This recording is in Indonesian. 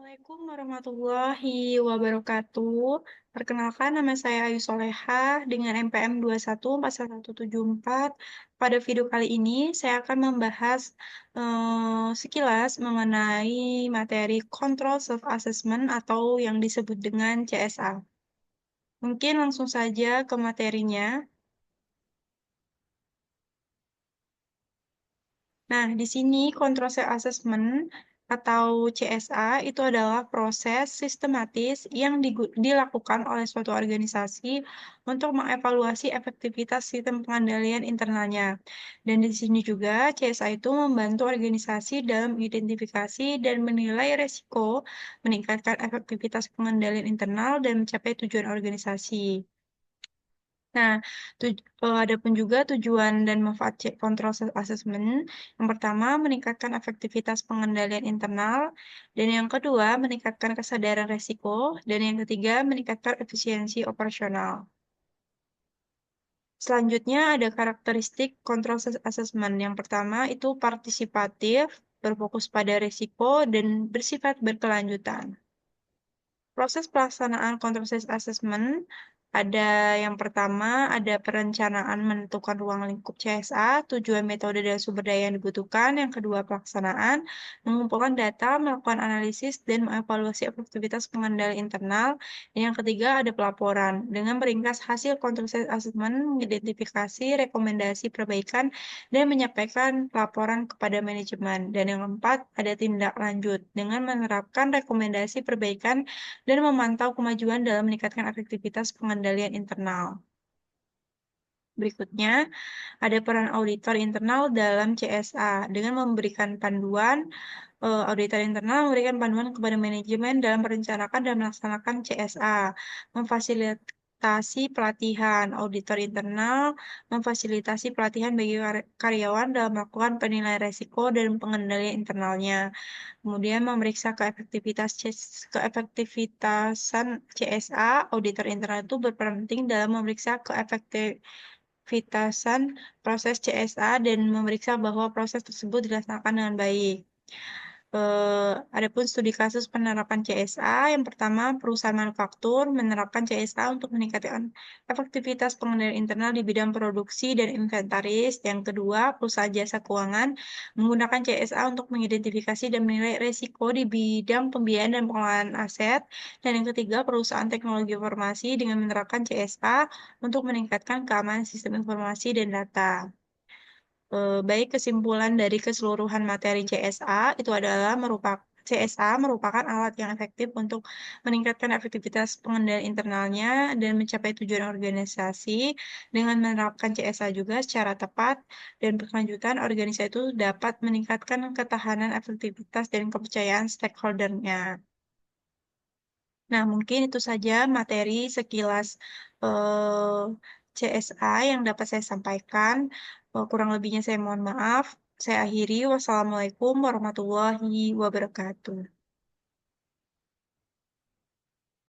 Assalamualaikum warahmatullahi wabarakatuh. Perkenalkan nama saya Ayu Solehah dengan NPM 2141174. Pada video kali ini saya akan membahas sekilas mengenai materi Control Self Assessment atau yang disebut dengan CSA. Mungkin langsung saja ke materinya. Nah, di sini control self assessment atau CSA itu adalah proses sistematis yang dilakukan oleh suatu organisasi untuk mengevaluasi efektivitas sistem pengendalian internalnya. Dan di sini juga CSA itu membantu organisasi dalam identifikasi dan menilai resiko, meningkatkan efektivitas pengendalian internal dan mencapai tujuan organisasi. Nah, adapun juga tujuan dan manfaat control assessment. Yang pertama, meningkatkan efektivitas pengendalian internal, dan yang kedua, meningkatkan kesadaran resiko, dan yang ketiga, meningkatkan efisiensi operasional. Selanjutnya ada karakteristik control assessment. Yang pertama itu partisipatif, berfokus pada risiko, dan bersifat berkelanjutan. Proses pelaksanaan control assessment ada yang pertama, ada perencanaan menentukan ruang lingkup CSA, tujuan metode dan sumber daya yang dibutuhkan. Yang kedua, pelaksanaan, mengumpulkan data, melakukan analisis, dan mengevaluasi efektivitas pengendalian internal. Dan yang ketiga, ada pelaporan, dengan meringkas hasil control assessment, mengidentifikasi rekomendasi perbaikan, dan menyampaikan laporan kepada manajemen. Dan yang keempat, ada tindak lanjut, dengan menerapkan rekomendasi perbaikan dan memantau kemajuan dalam meningkatkan efektivitas pengendalian internal. Berikutnya, ada peran auditor internal dalam CSA dengan memberikan panduan. Auditor internal memberikan panduan kepada manajemen dalam merencanakan dan melaksanakan CSA, memfasilitasi pelatihan. Auditor internal memfasilitasi pelatihan bagi karyawan dalam melakukan penilaian risiko dan pengendalian internalnya. Kemudian memeriksa keefektivitasan CSA, auditor internal itu berperan penting dalam memeriksa keefektivitasan proses CSA dan memeriksa bahwa proses tersebut dilaksanakan dengan baik. Adapun studi kasus penerapan CSA, yang pertama perusahaan manufaktur menerapkan CSA untuk meningkatkan efektivitas pengendalian internal di bidang produksi dan inventaris. Yang kedua, perusahaan jasa keuangan menggunakan CSA untuk mengidentifikasi dan menilai risiko di bidang pembiayaan dan pengelolaan aset. Dan yang ketiga, perusahaan teknologi informasi dengan menerapkan CSA untuk meningkatkan keamanan sistem informasi dan data. Baik kesimpulan dari keseluruhan materi CSA itu adalah CSA merupakan alat yang efektif untuk meningkatkan efektivitas pengendalian internalnya dan mencapai tujuan organisasi. Dengan menerapkan CSA juga secara tepat dan berkelanjutan, organisasi itu dapat meningkatkan ketahanan, efektivitas, dan kepercayaan stakeholder-nya. Nah, mungkin itu saja materi sekilas eh, CSA yang dapat saya sampaikan. Kurang lebihnya saya mohon maaf. Saya akhiri. Wassalamualaikum warahmatullahi wabarakatuh.